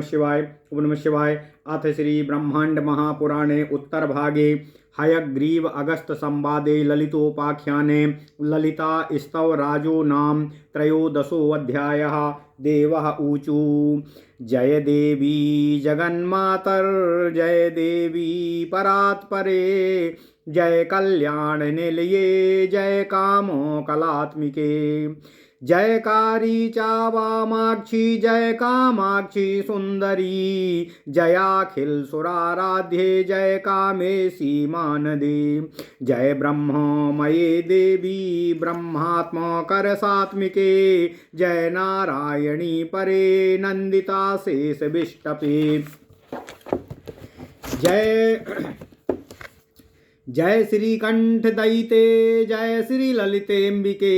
नमः शिवाय। ओम नमः शिवाय। अथ श्री ब्रह्मांड महापुराणे उत्तर भागे हयग्रीव अगस्त संवादे ललितोपाख्याने ललिता स्तव राजो नाम त्रयोदशोऽध्यायः। देवः ऊचु जय देवी जगन्मातर्जय देवी परात्परे जय कल्याण निलये जय कामो कलात्मिके जयकारी चावामाक्षी जय कामाक्षी सुंदरी जयाखिल सुराराध्ये जय कामेशी मानदे जय ब्रह्ममये देवी ब्रह्मात्मा कर सात्मिके जय नारायणी परे नंदिता शेष विष्टपे जय जय श्री कंठ दयिते जय श्री ललितेम्बिके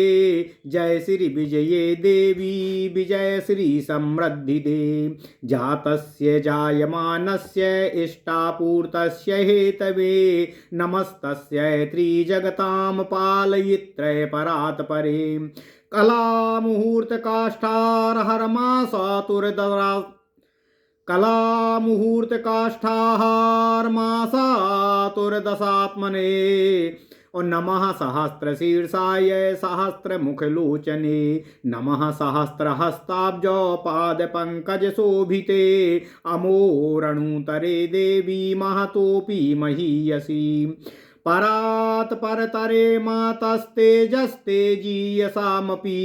जय श्री विजये देवी विजय श्री समृद्धि दे जातस्य जायमानस्य इष्टापूर्तस्य हेतवे नमस्तस्य त्रिजगतां पालयित्रै परात् परे कला मुहूर्त काष्ठार हरमासातुरदरा कला मुहूर्त काष्ठाहार मासातुर्दशात्मने और नमः सहस्र शीर्षाय सहस्र मुखलोचने नमः सहस्र हस्ताब्जो पाद पंकज शोभिते अमोरणुतरे देवी महतोपि महीयसी परात् परतरे मातस्तेजस्तेजीयसामपि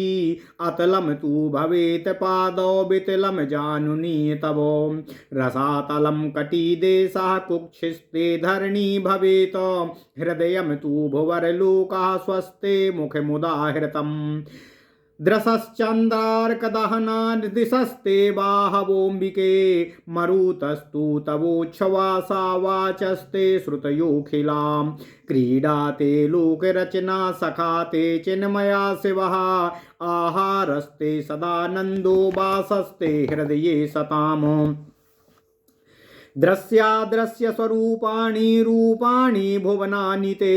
अतलं तु भवेत् पादौ वितलं जानुनी तवो रसातलं कटिदेशः कुक्षिस्ते धरणी भवेत् हृदयं तु भुवरलोकः स्वस्ते मुखमुदाहृतम् द्रसश्चन्द्रार्कदहना दिशस्ते बाहवोऽम्बिके मरुतस्तु तवोच्छ्वासा वाचस्ते श्रुतयोऽखिलां क्रीडा ते लोकरचना सखा ते चिन्मया शिवः आहारस्ते सदानन्दो वासस्ते हृदये सताम् दृश्यादृश्य स्वरूपाणि रूपाणि भुवनानि ते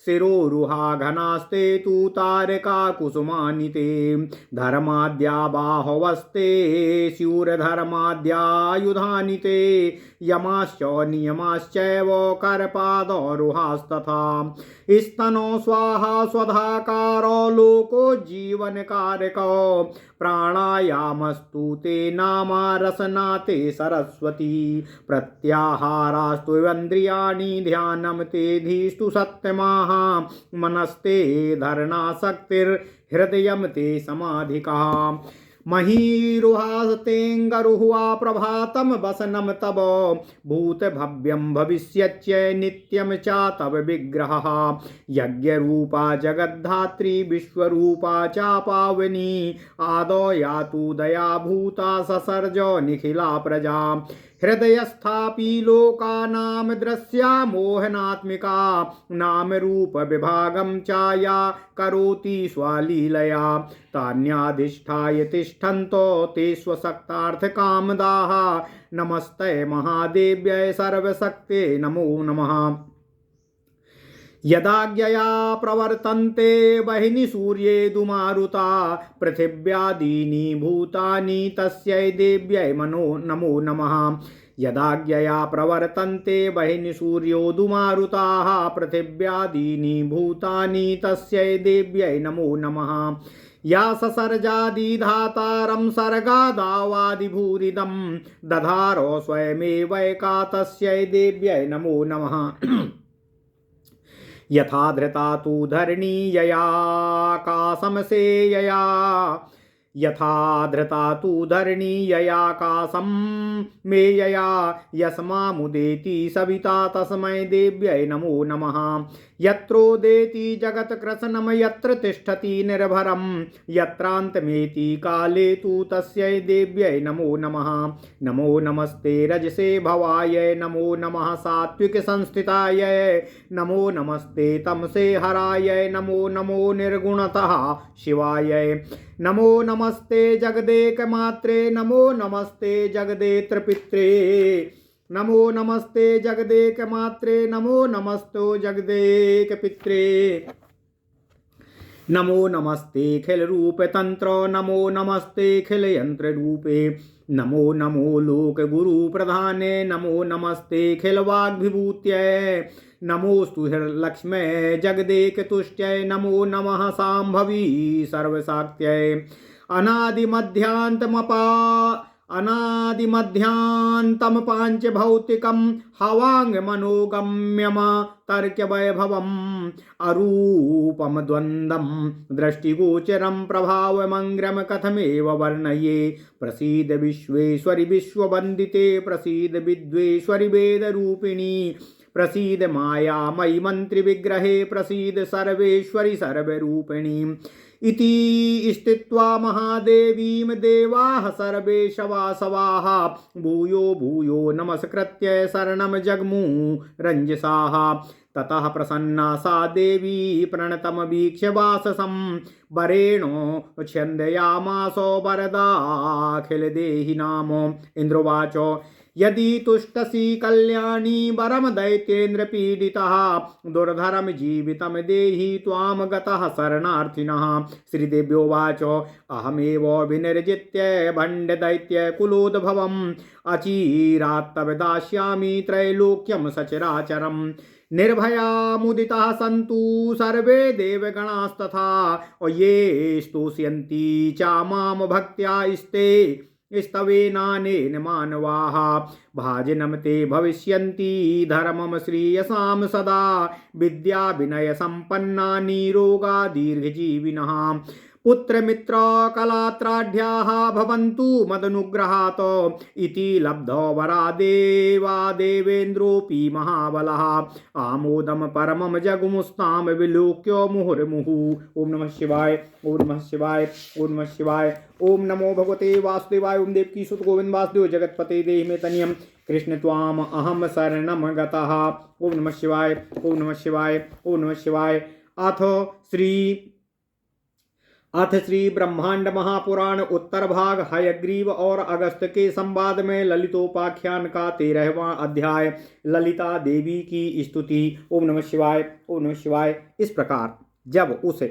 शिरोरुहा घनास्ते तु तारका कुसुमानि ते धर्माद्या बाहवस्ते शूरधर्माद्यायुधानि ते यमाश्च नियमाश्चैव करपादोरुहास्तथा स्तनो स्वाहा स्वधाकारो लोको जीवनकारको प्राणायामस्तु ते नामा रसना ते सरस्वती प्रत्याहारास्तु इन्द्रियाणि ध्यानं ते धीस्तु सत्यमाः मनस्ते धरणाशक्तिर्हृदयं ते समाधिका महीरुहास्तेऽङ्गरुह्वा प्रभातं वसनं तव भूतभव्यं भविष्यच्च नित्यं च तव विग्रहः यज्ञरूपा जगद्धात्री विश्वरूपा च पावनी आदौ यातु दया भूता ससर्जो निखिला प्रजा हृदयस्थापि लोकानां दृश्या मोहनात्मिका नाम रूप विभागं चाया करोति स्वालीलया तान्याधिष्ठाय तिष्ठन्तो ते स्वशक्तार्थकामदाः नमस्ते महादेव्यै सर्वशक्ते नमो नमः यदाज्ञया प्रवर्तन्ते वह्नि सूर्ये दुमारुता पृथिव्यादीनि भूतानि तस्यै देव्यै नमो नमः यदाज्ञया प्रवर्तन्ते वह्नि सूर्यो दुमारुताः पृथिव्यादीनि भूतानि तस्यै देव्यै नमो नमः या ससर्जादिधातारं सर्गादावादिभूरिदं दधारो स्वयमेवैका तस्यै देव्यै नमो नमः यथा धृता तु धरणी ययाकाशमसेयया यथा धृता तु धरणी ययाकाशं मेयया यस्मामुदेति सविता तस्मै देव्यै नमो नमः यत्रोदेति जगत्कृत्स्नं यत्र तिष्ठति निर्भरं यत्रान्तमेति काले तु तस्यै देव्यै नमो नमः नमो नमस्ते रजसे भवाय नमो नमः सात्विक संस्थिताय नमो नमस्ते तमसे हराय नमो नमो निर्गुणतः शिवाय नमो नमस्ते जगदेकमात्रे नमो नमस्ते जगदेत्रपित्रे नमो नमस्ते जगदेकमात्रे नमो नमस्तो जगदेकपित्रे नमो नमस्ते खिल रूप तंत्र नमो नमस्ते खिल यंत्र रूपे नमो नमो लोक गुरु प्रधाने नमो नमस्ते खिलवाग्विभूत्यै नमोस्तु लक्ष्मै जगदेक तुष्ट्यै नमो नमः सांभवी सर्वशाक्त्यै अनादिमध्यान्तम पांच भौतिकम हवांग मनोगम्यम तर्क्य वैभवम अरूपम द्वंद्वम दृष्टिगोचरम प्रभावमंग्रम कथमेव वर्णये प्रसीद विश्वेश्वरि विश्ववंदिते प्रसीद विद्वेश्वरि वेद रूपिणी प्रसीद मायामयी मंत्र विग्रहे प्रसीद सर्वेश्वरि सर्वरूपिणी इति स्थित्वा महादेवीं देवाः सर्वे शवासवाः भूयो भूयो नमस्कृत्य शरणं जग्मु रञ्जसाः ततः प्रसन्ना सा देवी प्रणतमवीक्ष्य वाससं वरेणो छन्दयामासो वरदाखिलदेहि नाम इन्द्रोवाच यदि तुष्टसि कल्याणी वरम दैत्येन्द्र पीडितः दुर्धरम जीवितम देहि त्वां गतः शरणार्थिनः श्रीदेव्योवाच अहमेव विनिर्जित्य भण्ड दैत्य कुलोद्भवम् अचिरात् तव दास्यामि त्रैलोक्यं सचराचरम् निर्भया मुदिताः सन्तु सर्वे देवगणास्तथा ये स्तोष्यन्ति च मां भक्त्या स्तवेनानेन मानवाः भाजनं ते भविष्यन्ति धर्मं श्रीयसां सदा विद्या विनय सम्पन्ना निरोगा दीर्घजीविनः पुत्रमित्र कलात्राढ्याः भवन्तु मदनुग्रहात् इति लब्धो वरा देवा देवेन्द्रोऽपि महाबलः आमोदं परमं जगमुस्तां विलोक्यो मुहुर्मुहुः। ओम नमः शिवाय ओम नमः शिवाय ओम नमः शिवाय। ओम नमो भगवते वासुदेवाय। ओम देवकी सुत गोविंद वासुदेव जगतपते देहि मे तनियम कृष्ण त्वाम अहम शरणम गतः। ओम नमः शिवाय ओम नमः शिवाय ओम नमः शिवाय। अथ श्री ब्रह्मांड महापुराण उत्तर भाग हयग्रीव और अगस्त के संवाद में ललितोपाख्यान का 13वां अध्याय ललिता देवी की स्तुति। ओम नमः शिवाय ओम नमः शिवाय। इस प्रकार जब उस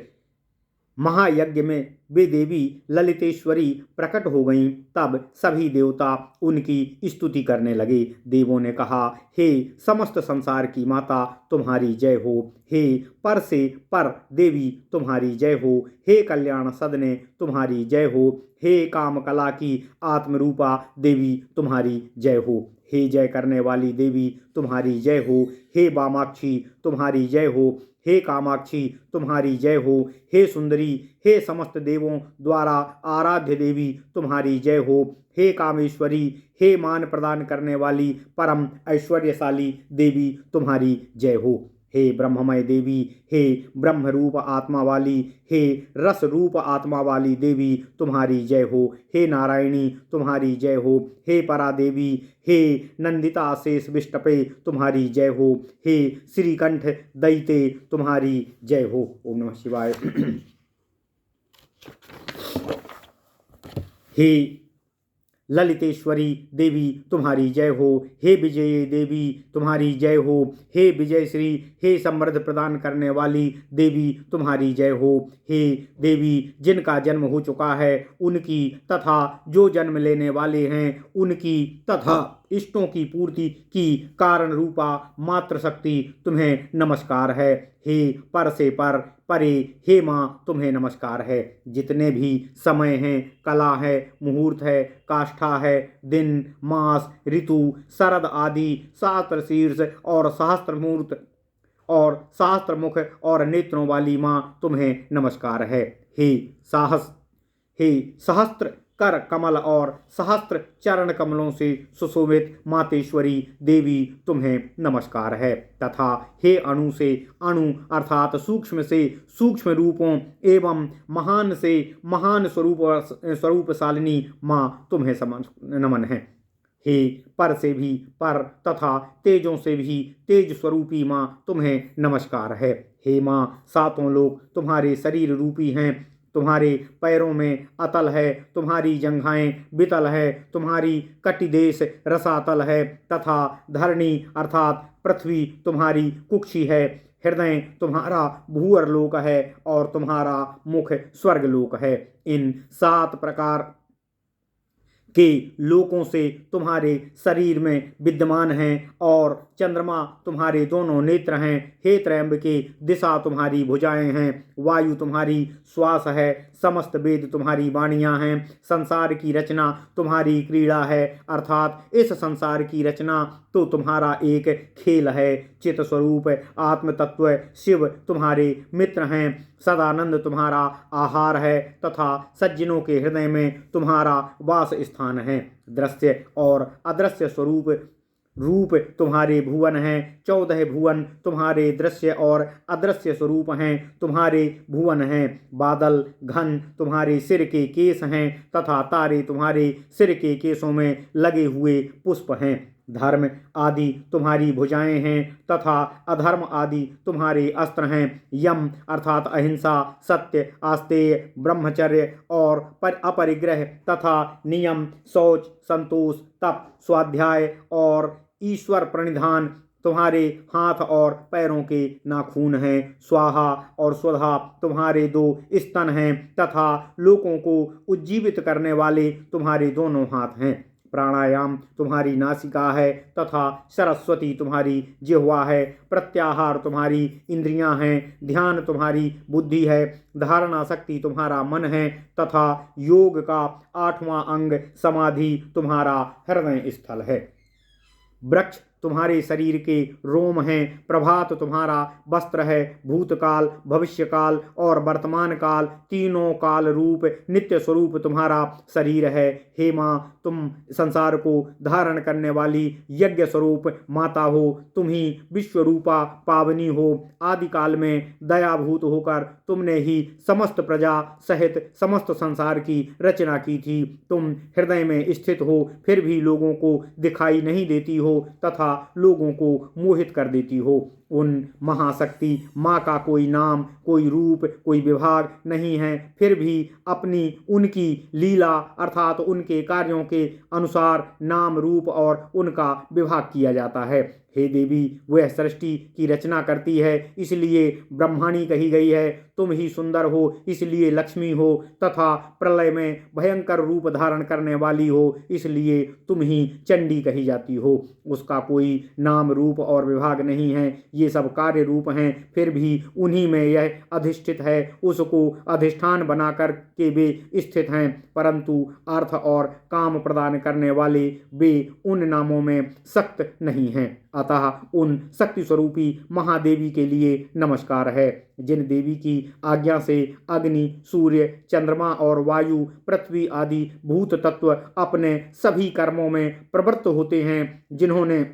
महायज्ञ में वे देवी ललितेश्वरी प्रकट हो गईं तब सभी देवता उनकी स्तुति करने लगे। देवों ने कहा, हे समस्त संसार की माता तुम्हारी जय हो, हे पर से पर देवी तुम्हारी जय हो, हे कल्याण सदने तुम्हारी जय हो, हे काम कला की आत्मरूपा देवी तुम्हारी जय हो, हे जय करने वाली देवी तुम्हारी जय हो, हे वामाक्षी तुम्हारी जय हो, हे कामाक्षी तुम्हारी जय हो, हे सुंदरी हे समस्त देवों द्वारा आराध्य देवी तुम्हारी जय हो, हे कामेश्वरी हे मान प्रदान करने वाली परम ऐश्वर्यशाली देवी तुम्हारी जय हो, हे ब्रह्ममय देवी हे ब्रह्म रूप आत्मा वाली हे रस रूप आत्मा वाली देवी तुम्हारी जय हो, हे नारायणी तुम्हारी जय हो, हे परा देवी हे नंदिता शेष विष्टपे तुम्हारी जय हो, हे श्रीकंठ दैते तुम्हारी जय हो। ओम नमः शिवाय। हे ललितेश्वरी देवी तुम्हारी जय हो, हे विजयी देवी तुम्हारी जय हो, हे विजय श्री हे समृद्ध प्रदान करने वाली देवी तुम्हारी जय हो, हे देवी जिनका जन्म हो चुका है उनकी तथा जो जन्म लेने वाले हैं उनकी तथा इष्टों की पूर्ति की कारण रूपा मात्र शक्ति तुम्हें नमस्कार है, हे पर से पर परे हे माँ तुम्हें नमस्कार है। जितने भी समय हैं, कला है, मुहूर्त है, काष्ठा है, दिन मास ऋतु शरद आदि शास्त्र शीर्ष और सहस्त्र मूर्त और सहस्त्र मुख और नेत्रों वाली माँ तुम्हें नमस्कार है, हे सहस्त्र कर कमल और सहस्त्र चरण कमलों से सुशोभित मातेश्वरी देवी तुम्हें नमस्कार है, तथा हे अणु से अणु अर्थात सूक्ष्म से सूक्ष्म रूपों एवं महान से महान स्वरूपशालिनी माँ तुम्हें नमन है, हे पर से भी पर तथा तेजों से भी तेज स्वरूपी माँ तुम्हें नमस्कार है, हे माँ सातों लोक तुम्हारे शरीर रूपी हैं, तुम्हारे पैरों में अतल है, तुम्हारी जंघाएं वितल है, तुम्हारी कटिदेश रसातल है, तथा धरणी अर्थात पृथ्वी तुम्हारी कुक्षी है, हृदय तुम्हारा भूअर लोक है और तुम्हारा मुख स्वर्ग लोक है। इन 7 प्रकार के लोकों से तुम्हारे शरीर में विद्यमान हैं और चंद्रमा तुम्हारे दोनों नेत्र हैं। हे त्रयंबके, दिशा तुम्हारी भुजाएं हैं, वायु तुम्हारी श्वास है, समस्त वेद तुम्हारी वाणियां हैं, संसार की रचना तुम्हारी क्रीड़ा है, अर्थात इस संसार की रचना तो तुम्हारा एक खेल है। चित स्वरूप आत्म तत्व शिव तुम्हारे मित्र हैं, सदानंद तुम्हारा आहार है तथा सज्जनों के हृदय में तुम्हारा वास स्थान है। दृश्य और अदृश्य रूप तुम्हारे भुवन हैं, 14 भुवन तुम्हारे दृश्य और अदृश्य स्वरूप हैं, तुम्हारे भुवन हैं। बादल घन तुम्हारे सिर के केस हैं तथा तारे तुम्हारे सिर के केसों में लगे हुए पुष्प हैं। धर्म आदि तुम्हारी भुजाएं हैं तथा अधर्म आदि तुम्हारे अस्त्र हैं। यम अर्थात अहिंसा, सत्य, आस्तेय, ब्रह्मचर्य और अपरिग्रह तथा नियम, शौच, संतोष, तप, स्वाध्याय और ईश्वर प्रणिधान तुम्हारे हाथ और पैरों के नाखून हैं। स्वाहा और स्वधा तुम्हारे 2 स्तन हैं तथा लोगों को उज्जीवित करने वाले तुम्हारे दोनों हाथ हैं। प्राणायाम तुम्हारी नासिका है तथा सरस्वती तुम्हारी जिह्वा है। प्रत्याहार तुम्हारी इंद्रियां हैं, ध्यान तुम्हारी बुद्धि है, धारणा शक्ति तुम्हारा मन है तथा योग का 8वां अंग समाधि तुम्हारा हृदय स्थल है। वृक्ष तुम्हारे शरीर के रोम हैं, प्रभात तुम्हारा वस्त्र है, भूतकाल, भविष्यकाल और वर्तमान काल तीनों काल रूप नित्य स्वरूप तुम्हारा शरीर है। हे माँ, तुम संसार को धारण करने वाली यज्ञ स्वरूप माता हो, तुम ही विश्वरूपा पावनी हो। आदिकाल में दयाभूत होकर तुमने ही समस्त प्रजा सहित समस्त संसार की रचना की थी। तुम हृदय में स्थित हो, फिर भी लोगों को दिखाई नहीं देती हो तथा लोगों को मोहित कर देती हो। उन महाशक्ति माँ का कोई नाम, कोई रूप, कोई विभाग नहीं है, फिर भी अपनी उनकी लीला अर्थात उनके कार्यों के अनुसार नाम, रूप और उनका विभाग किया जाता है। हे देवी, वह सृष्टि की रचना करती है, इसलिए ब्रह्माणी कही गई है। तुम ही सुंदर हो, इसलिए लक्ष्मी हो तथा प्रलय में भयंकर रूप धारण करने वाली हो, इसलिए तुम ही चंडी कही जाती हो। उसका कोई नाम, रूप और विभाग नहीं है, ये सब कार्य रूप हैं, फिर भी उन्हीं में यह अधिष्ठित है। उसको अधिष्ठान बनाकर के वे स्थित हैं, परंतु अर्थ और काम प्रदान करने वाले वे उन नामों में सक्त नहीं हैं। अतः उन शक्ति स्वरूपी महादेवी के लिए नमस्कार है, जिन देवी की आज्ञा से अग्नि, सूर्य, चंद्रमा और वायु, पृथ्वी आदि भूत तत्व अपने सभी कर्मों में प्रवृत्त होते हैं, जिन्होंने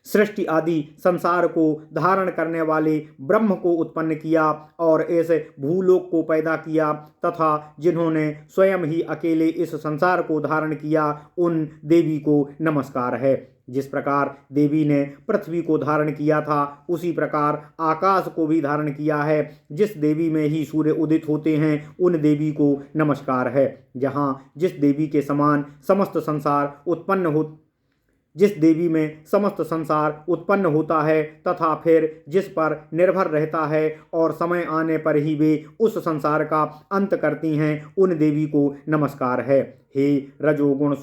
सृष्टि आदि संसार को धारण करने वाले ब्रह्म को उत्पन्न किया और ऐसे भूलोक को पैदा किया तथा जिन्होंने स्वयं ही अकेले इस संसार को धारण किया, उन देवी को नमस्कार है। जिस प्रकार देवी ने पृथ्वी को धारण किया था, उसी प्रकार आकाश को भी धारण किया है। जिस देवी में ही सूर्य उदित होते हैं, उन देवी को नमस्कार है। जहाँ जिस देवी के समान समस्त संसार जिस देवी में समस्त संसार उत्पन्न होता है तथा फिर जिस पर निर्भर रहता है और समय आने पर ही वे उस संसार का अंत करती हैं, उन देवी को नमस्कार है। हे रजोगुण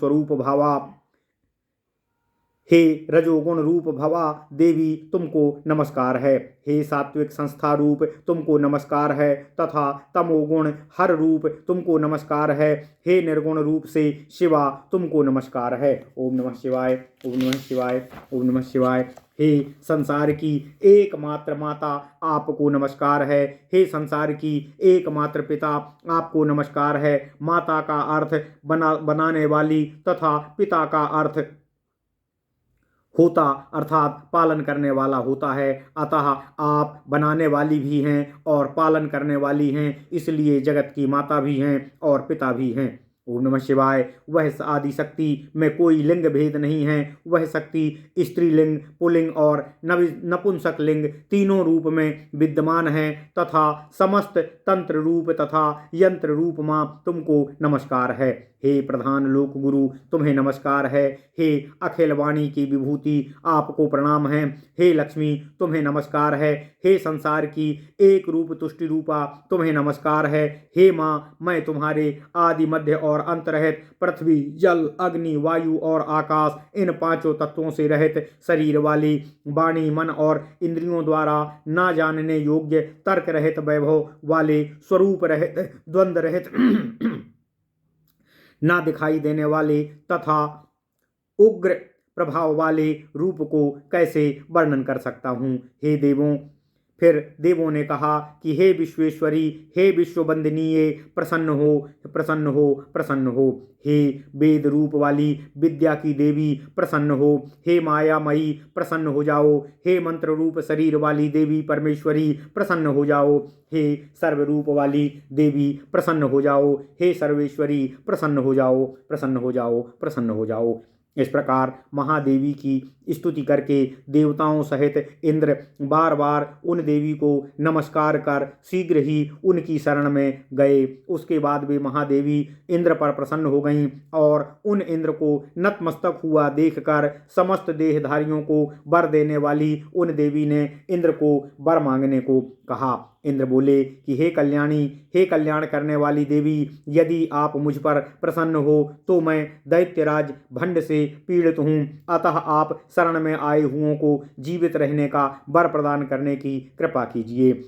रूप भवा देवी, तुमको नमस्कार है। हे सात्विक संस्था रूप, तुमको नमस्कार है तथा तमोगुण हर रूप, तुमको नमस्कार है। हे निर्गुण रूप से शिवा, तुमको नमस्कार है। ओम नमः शिवाय, ओम नमः शिवाय, ओम नमः शिवाय। हे संसार की एकमात्र माता, आपको नमस्कार है। हे संसार की एकमात्र पिता, आपको नमस्कार है। माता का अर्थ बनाने वाली तथा पिता का अर्थ होता अर्थात पालन करने वाला होता है। अतः आप बनाने वाली भी हैं और पालन करने वाली हैं, इसलिए जगत की माता भी हैं और पिता भी हैं। ओम नमः शिवाय। वह आदि शक्ति में कोई लिंग भेद नहीं है। वह शक्ति स्त्रीलिंग, पुल्लिंग और नपुंसक लिंग तीनों रूप में विद्यमान है तथा समस्त तंत्र रूप तथा यंत्र रूप मां तुमको नमस्कार है। हे प्रधान लोक गुरु तुम्हें नमस्कार है। हे अखिल वाणी की विभूति आपको प्रणाम है। हे लक्ष्मी तुम्हें नमस्कार है। हे संसार की एक रूप तुष्टि रूपा तुम्हें नमस्कार है। हे माँ मैं तुम्हारे आदि मध्य और अंत रहित पृथ्वी जल अग्नि वायु और आकाश इन पांचों तत्वों से रहित शरीर वाली वाणी मन और इंद्रियों द्वारा ना जानने योग्य तर्क रहित वैभव वाले स्वरूप रहित द्वंद्व रहित ना दिखाई देने वाले तथा उग्र प्रभाव वाले रूप को कैसे वर्णन कर सकता हूँ। हे देवों फिर देवों ने कहा कि हे विश्वेश्वरी हे विश्ववंदनीय प्रसन्न हो प्रसन्न हो प्रसन्न हो। हे वेद रूप वाली विद्या की देवी प्रसन्न हो। हे मायामयी प्रसन्न हो जाओ। हे मंत्र रूप शरीर वाली देवी परमेश्वरी प्रसन्न हो जाओ। हे सर्वरूप वाली देवी प्रसन्न हो जाओ। हे सर्वेश्वरी प्रसन्न हो जाओ प्रसन्न हो जाओ प्रसन्न हो जाओ। इस प्रकार महादेवी की स्तुति करके देवताओं सहित इंद्र बार बार उन देवी को नमस्कार कर शीघ्र ही उनकी शरण में गए। उसके बाद वे महादेवी इंद्र पर प्रसन्न हो गईं और उन इंद्र को नतमस्तक हुआ देखकर समस्त देहधारियों को वर देने वाली उन देवी ने इंद्र को वर मांगने को कहा। इंद्र बोले कि हे कल्याणी हे कल्याण करने वाली देवी यदि आप मुझ पर प्रसन्न हो तो मैं दैत्यराज भंड से पीड़ित हूँ, अतः आप शरण में आए हुओं को जीवित रहने का वर प्रदान करने की कृपा कीजिए।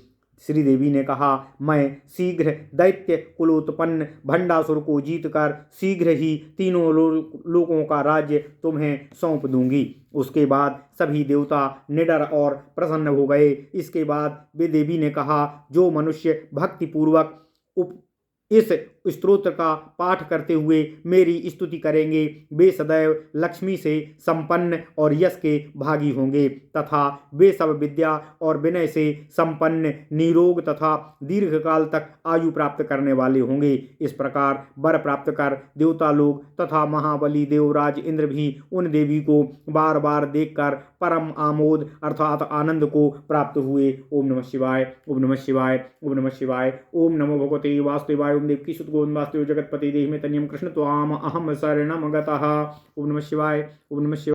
श्री देवी ने कहा मैं शीघ्र दैत्य कुलोत्पन्न भंडासुर को जीतकर शीघ्र ही तीनों लोकों का राज्य तुम्हें सौंप दूंगी। उसके बाद सभी देवता निडर और प्रसन्न हो गए। इसके बाद वे देवी ने कहा जो मनुष्य भक्तिपूर्वक इस स्तोत्र का पाठ करते हुए मेरी स्तुति करेंगे वे सदैव लक्ष्मी से संपन्न और यश के भागी होंगे तथा वे सब विद्या और विनय से संपन्न निरोग तथा दीर्घकाल तक आयु प्राप्त करने वाले होंगे। इस प्रकार वर प्राप्त कर देवता लोग तथा महाबली देवराज इंद्र भी उन देवी को बार बार देखकर परम आमोद अर्थात आनंद को प्राप्त हुए। ओम नमः शिवाय ओम नमः शिवाय ओम नमः शिवाय। ओम नमो भगवते वासुदेवाय ओम देवकी सुत गोविंद वासुदेव जगतपति देहि में तन्यम कृष्ण त्वाम अहम शरणम गतः। ओम नमः शिवाय ओम नमः शिवाय।